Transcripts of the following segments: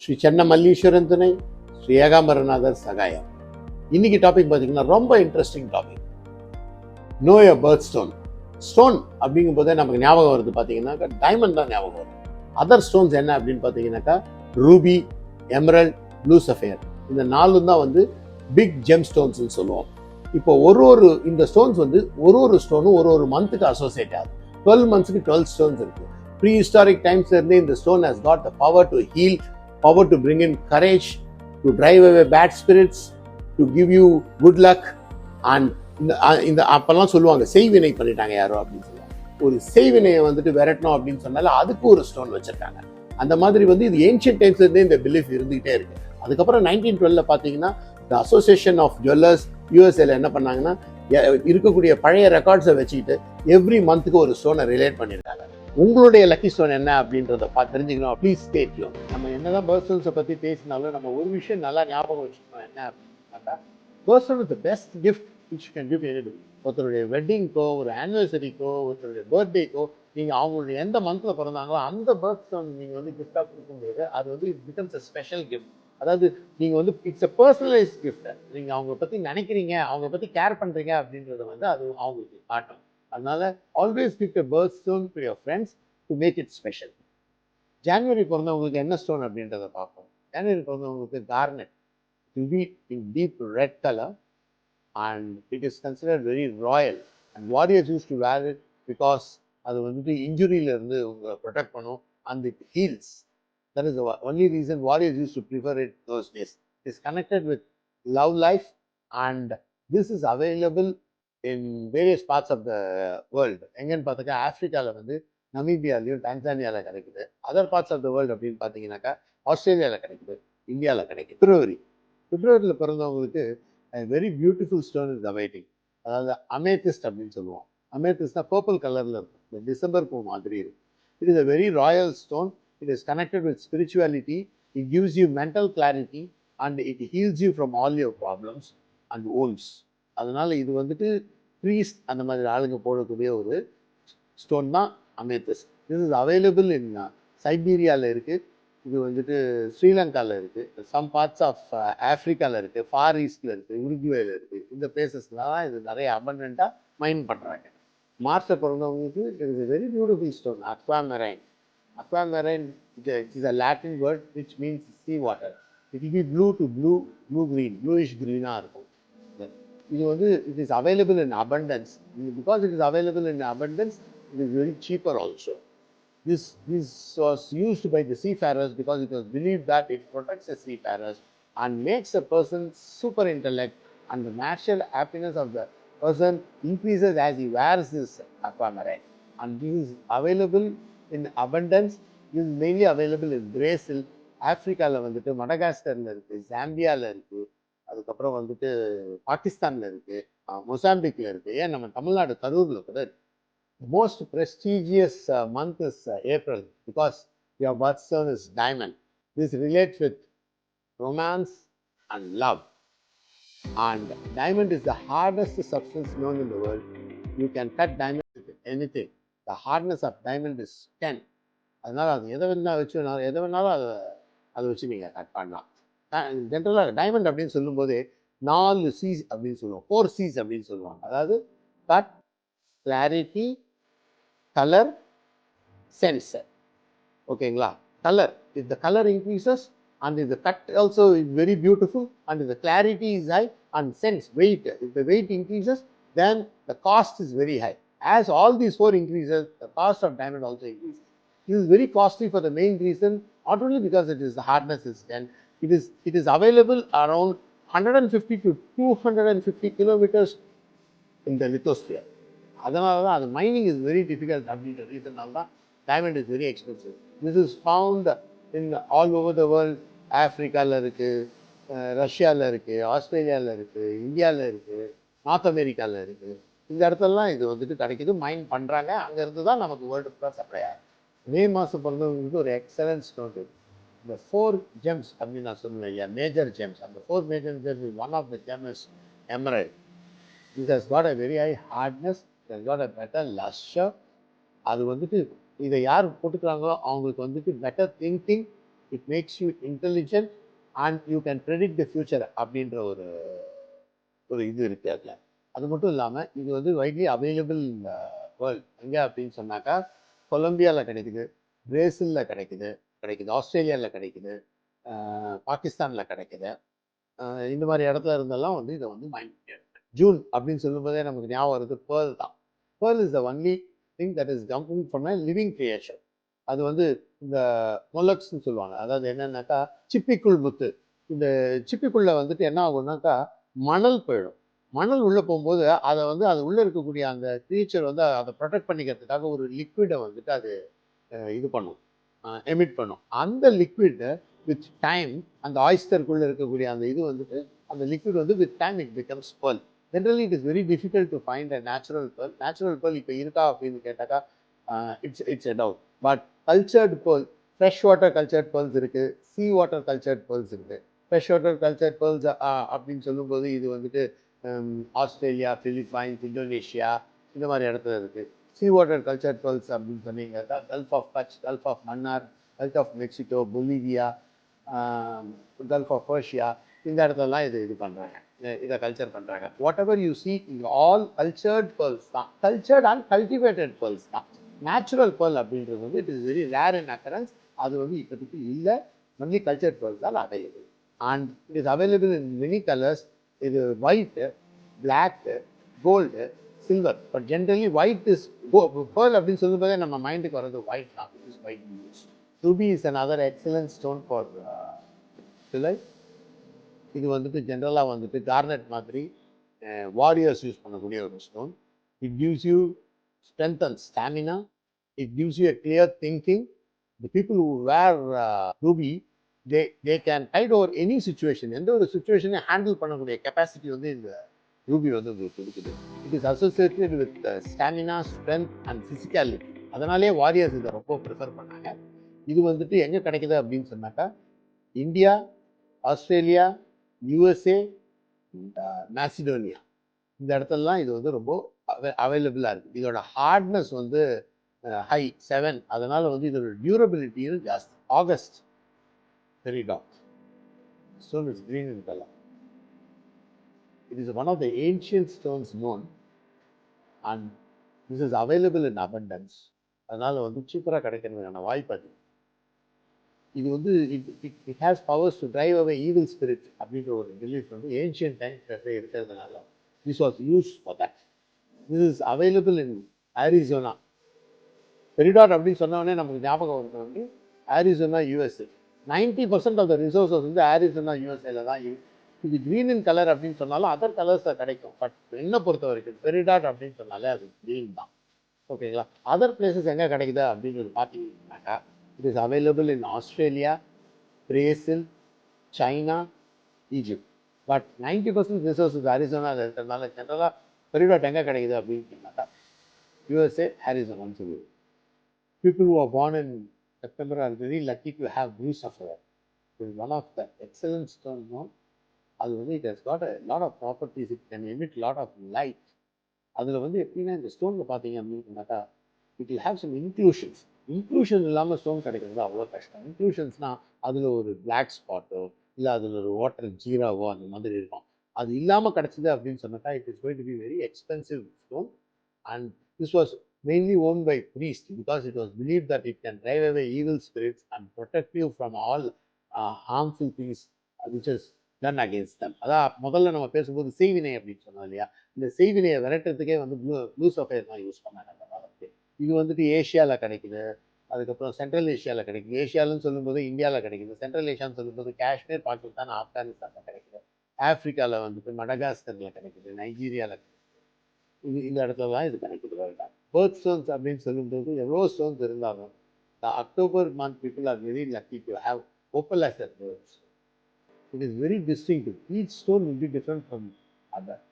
ஸ்ரீ சென்னமல்லீஸ்வரன் துணை, ஸ்ரீ ஏகாம்பரநாதர் சகாயம். இன்னைக்கு டாபிக் பார்த்தீங்கன்னா ரொம்ப இன்ட்ரெஸ்டிங் டாபிக். நோ எ பர்த் ஸ்டோன். ஸ்டோன் அப்படிங்கும் போதே நமக்கு ஞாபகம் வருது பார்த்தீங்கன்னாக்கா டைமண்ட் தான் ஞாபகம் வரும். அதர் ஸ்டோன்ஸ் என்ன அப்படின்னு பார்த்தீங்கன்னாக்கா ரூபி, எமரல்ட், ப்ளூ சஃபயர், இந்த நாலும் தான் வந்து பிக் ஜெம் ஸ்டோன்ஸ்னு சொல்லுவோம். இப்போ இந்த ஸ்டோன்ஸ் வந்து ஒரு ஸ்டோனும் ஒரு மந்த்துக்கு அசோசியேட் ஆகுது. 12 மந்த்ஸ்க்கு 12 ஸ்டோன்ஸ் இருக்கு. ப்ரீ ஹிஸ்டாரிக் டைம்ஸ்ல இருந்தே இந்த stone has got the power to heal, power to bring in courage, to drive away bad spirits, to give you good luck. And இந்த அப்பெல்லாம் சொல்லுவாங்க செய்வினை பண்ணிட்டாங்க யாரோ அப்படின்னு சொல்லுவாங்க. ஒரு செய்வினையை வந்துட்டு விரட்டணும் அப்படின்னு சொன்னால அதுக்கு ஒரு ஸ்டோன் வச்சிருக்காங்க. அந்த மாதிரி வந்து இது ஏன்ஷியன்ட் டைம்ஸ்ல இருந்தே இந்த பிலீஃப் இருந்துகிட்டே இருக்கு. அதுக்கப்புறம் 1912 பார்த்தீங்கன்னா த அசோசியேஷன் ஆஃப் ஜுவல்லர்ஸ் யூஎஸ்ஏல என்ன பண்ணாங்கன்னா இருக்கக்கூடிய பழைய ரெக்கார்ட்ஸை வச்சுக்கிட்டு எவ்ரி மந்த்துக்கு ஒரு ஸ்டோனை ரிலேட் பண்ணியிருக்காங்க. உங்களுடைய லக்கி ஸ்டோன் என்ன அப்படின்றத தெரிஞ்சுக்கணும். Please stay tune. நம்ம என்னதான் பர்சன்ஸை பற்றி பேசினாலும் நம்ம ஒரு விஷயம் நல்லா ஞாபகம் வச்சுக்கணும். என்ன அப்படின்னா person is the best gift which you can give any. ஒருத்தருடைய வெட்டிங்க்கோ, ஒரு ஆனிவர்சரிக்கோ, ஒருத்தருடைய பர்த்டேக்கோ, நீங்கள் அவங்களுடைய எந்த மந்த்தில் பிறந்தாங்களோ அந்த பர்த் ஸ்டோன் நீங்கள் வந்து கிஃப்டாக கொடுக்கும்போது அது வந்து it becomes a special gift. அதாவது நீங்கள் வந்து இட்ஸ் அ பர்சனலைஸ்ட் கிஃப்ட். நீங்கள் அவங்கள பற்றி நினைக்கிறீங்க, அவங்கள பற்றி கேர் பண்ணுறீங்க அப்படின்றத வந்து அது அவங்களுக்கு காட்டும். அதனால always give a birth stone to your friends to make it special. January பிறந்தவங்களுக்கு என்ன ஸ்டோன் அப்படின்றத பார்ப்போம். ஜான்வரி பிறந்தவங்களுக்கு garnet, in deep red colour, and it is considered very royal. And warriors use to wear it because அது வந்துட்டு இன்ஜுரியிலிருந்து உங்களை protect பண்ணும். And it heals. That is the only reason warriors used to prefer it those days. It is connected with love life, and this is available in various parts of the world. எங்கன்னு பார்த்தாக்கா ஆஃப்ரிக்காவில் வந்து நமீபியாலையும் டான்சானியாவில் கிடைக்குது. Other parts of the world அப்படின்னு பார்த்தீங்கன்னாக்கா ஆஸ்திரேலியாவில் கிடைக்குது, இந்தியாவில் கிடைக்குது. பிப்ரவரியில் பிறந்தவங்களுக்கு very beautiful stone is awaiting. அதாவது அமேத்திஸ்ட் அப்படின்னு சொல்லுவோம். அமேத்திஸ்ட்னா பர்பிள் கலரில் இருக்கும், இந்த டிசம்பர் பூ மாதிரி இருக்கு. It is a very Royal stone. It is connected with spirituality. It gives you mental clarity and it heals you from all your problems and wounds. அதனால இது வந்துட்டு ப்ரீஸ்ட் அந்த மாதிரி ஆளுங்க போடக்கூடிய ஒரு ஸ்டோன் தான் அமேத்திஸ்ட். திஸ் இஸ் அவைலபிள் இன் சைபீரியாவில் இருக்குது. இது வந்துட்டு ஸ்ரீலங்காவில் இருக்குது, சம் பார்ட்ஸ் ஆஃப் ஆஃப்ரிக்காவில் இருக்குது, ஃபார் ஈஸ்டில் இருக்குது, உருகுவேல இருக்குது. இந்த பிளேசஸ்ல தான் இது நிறைய அபண்டண்ட்டாக மைன் பண்ணுறாங்க. மார்ச்சில் பிறந்தவங்களுக்கு it is a very beautiful stone, aquamarine. Aquamarine is a Latin word which means sea water. It will be blue to blue-green, bluish green-ஆ இருக்கும். இது வந்து it is available in abundance. Because it is available in abundance, it is very cheaper also. This was used by the seafarers because it was believed that it protects the seafarers and makes a person super intellect, and the natural happiness of the person increases as he wears this aquamarine. And this is available in abundance. This is mainly available in Brazil, ஆஃப்ரிக்காவில் வந்துட்டு மடகாஸ்கரில் இருக்குது, ஜாம்பியாவில் இருக்குது, அதுக்கப்புறம் வந்துட்டு பாகிஸ்தானில் இருக்குது, மொசாம்பிக்கில் இருக்குது, ஏன் நம்ம தமிழ்நாடு கரூரில் கூட இருக்குது. Most prestigious month is April because your birth stone is diamond. This relates with romance and love. And diamond is the hardest substance known in the world. You can cut diamond with anything. The hardness of diamond is 10. அதனால் அது எதை வேணாலும் அதை வச்சு நீங்கள் cut பண்ணலாம். ஜென்ரலாக diamond அப்படின்னு சொல்லும்போது 4 C's அப்படின்னு சொல்லுவோம், 4 C's அப்படின்னு சொல்லுவாங்க. அதாவது கட், கிளாரிட்டி, கலர், சென்ஸ். ஓகேங்களா? Colour, if the color increases and if the cut also is very beautiful and if the clarity is high, and sense, weight, if the weight increases then the cost is very high. As all these 4 increases, the cost of diamond also increases. It is very costly for the main reason, not only because it is the hardness is 10, it is available around 150 to 250 kilometers in the lithosphere. அதனால தான் அது mining is very difficult அப்படின்ற ரீசனால தான் diamond is very expensive. This is found in all over the world. ஆஃப்ரிக்காவில் இருக்குது, ரஷ்யாவில் இருக்குது, ஆஸ்திரேலியாவில் இருக்குது, இந்தியாவில் இருக்குது, நார்த் அமெரிக்காவில் இருக்குது. இந்த இடத்துலலாம் இது வந்துட்டு கிடைக்கிது, மைன் பண்ணுறாங்க. அங்கேருந்து தான் நமக்கு வேர்ல்டு ஃபுல்லாக சப்ளை ஆகும். மே மாதம் பிறந்தவங்களுக்கு ஒரு எக்ஸலன்ட் ஸ்டோன் இருக்குது. இந்த 4 ஜெம்ஸ் அப்படின்னு நான் சொன்னேன் இல்லையா, மேஜர் ஜெம்ஸ். அந்த 4 major gems, one of the gem is emerald. This has got a very high hardness, it has got a better luster. அது வந்துட்டு இதை யார் போட்டுக்கிறாங்களோ அவங்களுக்கு வந்துட்டு better thinking, it makes you intelligent and you can predict the future அப்படின்ற ஒரு ஒரு இது இருக்குது அதில். அது மட்டும் இல்லாமல் இது வந்து வைட்லி அவைலபிள் வேர்ல்ட். எங்கே அப்படின்னு சொன்னாக்கா கொலம்பியாவில் கிடைக்குது, பிரேசிலில் கிடைக்குது, ஆஸ்திரேலியாவில் கிடைக்குது, பாகிஸ்தானில் கிடைக்குது. இந்த மாதிரி இடத்துல இருந்தெல்லாம் வந்து இதை வந்து மைண்ட். ஜூன் அப்படின்னு சொல்லும்போதே நமக்கு ஞாபகம் வருது பேர்ல் தான். Pearl is the only thing that is coming from a living creation. அது வந்து இந்த மொலக்ஸ்ன்னு சொல்லுவாங்க. அதாவது என்னன்னாக்கா சிப்பிக்குள் முத்து. இந்த சிப்பிக்குள்ள வந்துட்டு என்ன ஆகும்னாக்கா மணல் போயிடும். மணல் உள்ளே போகும்போது அதை வந்து அது உள்ளே இருக்கக்கூடிய அந்த கிரியேச்சர் வந்து அதை ப்ரொடெக்ட் பண்ணிக்கிறதுக்காக ஒரு லிக்விடை வந்துட்டு அது இது பண்ணும், எமிட் பண்ணும். அந்த லிக்விடை வித் டைம் அந்த ஆயிஸ்டருக்குள்ளே இருக்கக்கூடிய அந்த இது வந்துட்டு அந்த லிக்விட் வந்து with time it becomes pearl. Generally it is very difficult to find a natural pearl. Natural pearl இப்போ இருக்கா அப்படின்னு கேட்டாக்கா it's a doubt. But cultured pearl, fresh water cultured pearls இருக்குது, சீ வாட்டர் கல்ச்சர்ட் பேர்ல்ஸ் இருக்குது. Fresh water cultured pearls அப்படின்னு சொல்லும்போது இது வந்துட்டு ஆஸ்திரேலியா, பிலிப்பைன்ஸ், இந்தோனேஷியா இந்த மாதிரி இடத்துல இருக்குது. சீ வாட்டர் கல்ச்சர்ட் பேர்ல்ஸ் அப்படின்னு சொன்னீங்க gulf of Kutch, gulf of Mannar, gulf of Mexico, Bolivia, gulf of Persia இந்த இடத்துலலாம் இது பண்ணுறாங்க, இதை கல்ச்சர் பண்ணுறாங்க. Whatever you see all cultured pearls தான். கல்ச்சர்ட் அண்ட் கல்டிவேட்டட் பேர்ல்ஸ் தான். நேச்சுரல் பேர்ல் அப்படின்றது வந்து it is very rare in occurrence. அது வந்து இப்போதைக்கு இல்லை. ஒன்லி கல்ச்சர்ட் பேர்ல்ஸ் தான் available and it is available in many colours. இது white, black, gold, silver. But generally white is pearl அப்படின்னு சொல்லும்போதே நம்ம மைண்டுக்கு வர்றது ஒயிட் தான். It is white. Ruby is another excellent stone for சிலை. இது வந்துட்டு ஜென்ரலாக வந்துட்டு கார்னட் மாதிரி வாரியர்ஸ் யூஸ் பண்ணக்கூடிய ஒரு stone. It gives you strength and stamina. It gives you a clear thinking. The people who wear ruby, they can hide over any situation. எந்த ஒரு சுச்சுவேஷனையும் ஹேண்டில் பண்ணக்கூடிய கெப்பாசிட்டி வந்து இந்த ரூபி வந்து கொடுக்குது. It is associated with stamina, strength and physicality. அதனாலே warriors இதை ரொம்ப ப்ரிஃபர் பண்ணாங்க. இது வந்துட்டு எங்கே கிடைக்குது அப்படின்னு சொன்னாக்கா இந்தியா, ஆஸ்திரேலியா, யூஎஸ்ஏ, மேசிடோனியா இந்த இடத்துலலாம் இது வந்து ரொம்ப அவைலபிளாக இருக்குது. இதோட ஹார்ட்னஸ் வந்து ஹை 7. அதனால் வந்து இதோட டியூரபிலிட்டியும் ஜாஸ்தி. August peridot stone is green in colour. It is one of the ancient stones known and this is available in abundance. அதனால் வந்து சீப்பராக கிடைக்கிறதுக்கான வாய்ப்பு அது. இது வந்து it has powers to drive away evil spirit அப்படின்ற ஒரு பிலீஃப் வந்து ஏன்ஷியன்ட் டைம்ஸ் இருக்கிறதுனால this was use for that. This is available in Arizona. Peridot அப்படின்னு சொன்னோடனே நமக்கு ஞாபகம் வருது வந்து Arizona, USA. 90% of the resources வந்து ஆரிசோனா, யூஎஸ்ஏல தான் இருக்குது. இது க்ரீன் இன் கலர் அப்படின்னு சொன்னாலும் அதர் கலர்ஸில் கிடைக்கும். பட் என்னை பொறுத்த வரைக்கும் பெரிடாட் அப்படின்னு சொன்னாலே அது க்ரீன் தான். ஓகேங்களா? அதர் பிளேசஸ் எங்கே கிடைக்குது அப்படின்றது பார்த்தீங்கன்னாக்கா it is available in Australia, Brazil, China, Egypt. But 90% resources Arizona இருக்கிறதுனால ஜென்ரலாக பெரிடாட் எங்கே கிடைக்குது அப்படின்னு சொன்னாக்கா USA, Arizona சொல்லுது. People who are born in September are very lucky to have blue sapphire. It is one of the excellent stones known. அது வந்து it has got a lot of properties. It can emit lot of light. அதில் வந்து எப்படின்னா இந்த ஸ்டோனில் பார்த்தீங்க அப்படின்னு சொன்னாக்கா it will have some inclusions. Inclusion இல்லாமல் ஸ்டோன் கிடைக்கிறது அவ்வளோ கஷ்டம். இன்க்ளூஷன்ஸ்னால் அதில் ஒரு பிளாக் ஸ்பாட்டோ இல்லை அதில் ஒரு வாட்டர் ஜீராவோ அந்த மாதிரி இருக்கும். அது இல்லாமல் கிடச்சிது அப்படின்னு சொன்னாக்கா it is going to be very expensive stone. And this was mainly worn by priest because it was believe that it can drive away evil spirits and protect you from all harmful things which is done against them. அதான் முதல்ல நம்ம பேசும்போது செய்வினை அப்படின்னு சொன்னோம் இல்லையா? இந்த செய்வினையை விரட்டுறதுக்கே வந்து ப்ளூ சஃபயர் தான் யூஸ் பண்ணாங்க அந்த காலத்துக்கு. இது வந்துட்டு ஏஷியாவில் கிடைக்குது, அதுக்கப்புறம் சென்ட்ரல் ஏஷியாவில் கிடைக்குது. ஏஷியாவில்னு சொல்லும்போது இந்தியாவில் கிடைக்குது. சென்ட்ரல் ஏஷியான்னு சொல்லும்போது காஷ்மீர், பாகிஸ்தான், ஆப்கானிஸ்தானில் கிடைக்குது. ஆஃப்ரிக்காவில் வந்துட்டு மடகாஸ்கரில் கிடைக்குது, நைஜீரியாவில் கிடைக்குது. இந்த இடத்துல தான் இது கிடைக்குது. பேர்த் ஸ்டோன்ஸ் அப்படின்னு சொல்லும்போது எவ்வளோ ஸ்டோன்ஸ் இருந்தாலும் the October month people are very lucky to have opal as their births. It is very distinctive. Each stone will be different from other.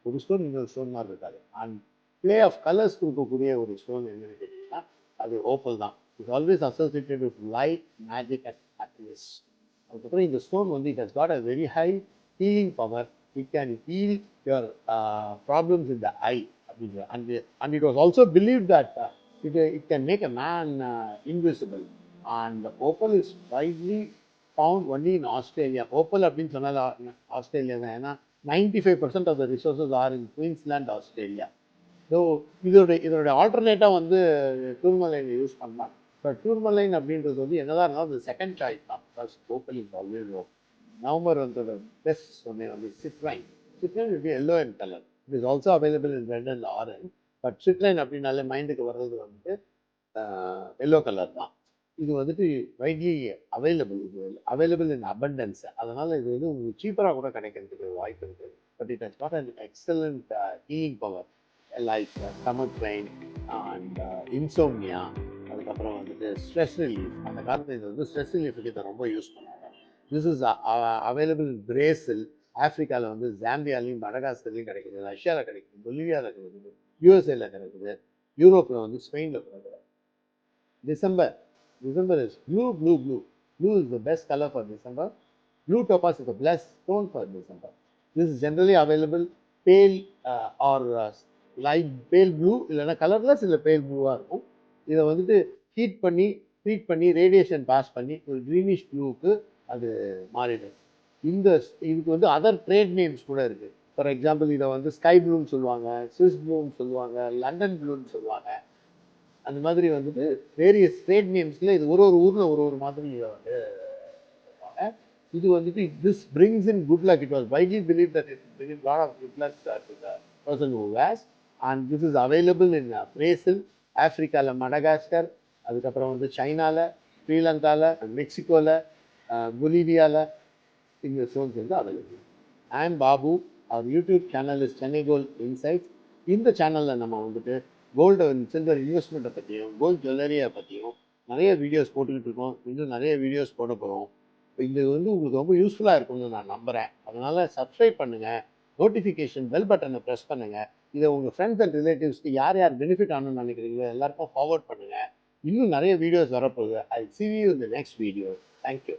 ஒரு ஸ்டோன் இன்னொரு ஸ்டோன் மாதிரி இருக்காது. அண்ட் பிளே ஆஃப் கலர்ஸ் கொடுக்கக்கூடிய ஒரு ஸ்டோன் என்னன்னு கேட்டிங்கன்னா அது ஓப்பல் தான். It's always associated with light, magic and happiness. அதுக்கப்புறம் இந்த ஸ்டோன் வந்து it has got a very high healing power. It can heal your problems in the eye அப்படின்ற. And it was also believe that it can make a man invisible. And opal is widely found only in Australia. Opal அப்படின்னு சொன்னால் Australia தான். ஏன்னா 95% of the resources are in Queensland, Australia. So இதோடைய ஆல்டர்னேட்டாக வந்து tourmaline use பண்ணலாம். இப்போ tourmaline அப்படின்றது வந்து என்னதான் இருந்தாலும் அது செகண்ட் சாய்ஸ் தான். Plus opal is always November வந்து பெஸ்ட் சொன்னேன் வந்து citrine. Citrine it yellow and colour. It is also available in red and orange. But citrine அப்படின்னாலே மைண்டுக்கு வர்றது வந்து எல்லோ கலர் தான். இது வந்துட்டு வைட்லி அவைலபிள். இது அவைலபிள் இன் அபண்டன்ஸ். அதனால் இது வந்து உங்களுக்கு சீப்பராக கூட கிடைக்கிறதுக்கு வாய்ப்பு இருக்குது. But it has got an excellent healing power like stomach pain and insomnia. அதுக்கப்புறம் வந்துட்டு ஸ்ட்ரெஸ் ரிலீஃப். அந்த காலத்தில் இது வந்து ஸ்ட்ரெஸ் ரிலீஃபுக்கு இதை ரொம்ப யூஸ் பண்ணுவாங்க. This is available in Brazil. ஆஃப்ரிக்காவில் வந்து ஜாம்பியாலையும் மடகாஸ்கர்லையும் கிடைக்குது. ரஷ்யாவில் கிடைக்குது, பொலிவியாவில் கிடைக்குது, யூஎஸ்ஏல கிடைக்குது, யூரோப்பில் வந்து ஸ்பெயினில் கிடைக்குது. December is blue, blue, blue. Blue is the best color for December. Blue topaz is the best stone for December. This is generally available pale or light pale blue, இல்லைன்னா கலர்லெஸ் இல்லை பேல் ப்ளூவாக இருக்கும். இதை வந்துட்டு ட்ரீட் பண்ணி radiation pass பண்ணி ஒரு greenish ப்ளூவுக்கு அது மாறிடும். இதுக்கு வந்து அதர் ட்ரேட் நேம்ஸ் கூட இருக்குது. ஃபார் எக்ஸாம்பிள் இதை வந்து ஸ்கை ப்ளூன்னு சொல்லுவாங்க, ஸ்விஸ் ப்ளூன்னு சொல்லுவாங்க, லண்டன் ப்ளூன்னு சொல்லுவாங்க. அந்த மாதிரி வந்துட்டு வேரியஸ் ட்ரேட் நேம்ஸில் இது ஒரு ஊரில் ஒரு மாதிரி வந்து இது வந்துட்டு this brings in good luck. It was widely believe that it bring lot of good luck to the person who wears. And this is available in Brazil, ஆஃப்ரிக்காவில் மடகாஸ்கர், அதுக்கப்புறம் வந்து சைனாவில், ஸ்ரீலங்காவில், மெக்சிகோவில், பொலிவியாவில் இந்த ஸ்டோன்ஸ் வந்து available. I am Babu. Our YouTube channel is Chennai gold insights. இந்த சேனலில் நம்ம வந்துட்டு கோல்டு அண்ட் சில்வர் இன்வெஸ்ட்மெண்ட்டை பற்றியும் கோல்டு ஜுவல்லரியை பற்றியும் நிறைய வீடியோஸ் போட்டுக்கிட்டு இருக்கோம். இன்னும் நிறைய வீடியோஸ் போட போகிறோம். இது வந்து உங்களுக்கு ரொம்ப யூஸ்ஃபுல்லாக இருக்கும்னு நான் நம்புகிறேன். அதனால் சப்ஸ்கிரைப் பண்ணுங்கள், நோட்டிஃபிகேஷன் பெல் பட்டனை ப்ரெஸ் பண்ணுங்கள். இதை உங்கள் ஃப்ரெண்ட்ஸ் அண்ட் ரிலேட்டிவ்ஸ்க்கு யார் பெனிஃபிட் ஆகணும்னு நினைக்கிறீங்களோ எல்லாருக்கும் ஃபார்வர்ட் பண்ணுங்கள். இன்னும் நிறைய வீடியோஸ் வரப்போகுது. ஐ see you in the next video. Thank you.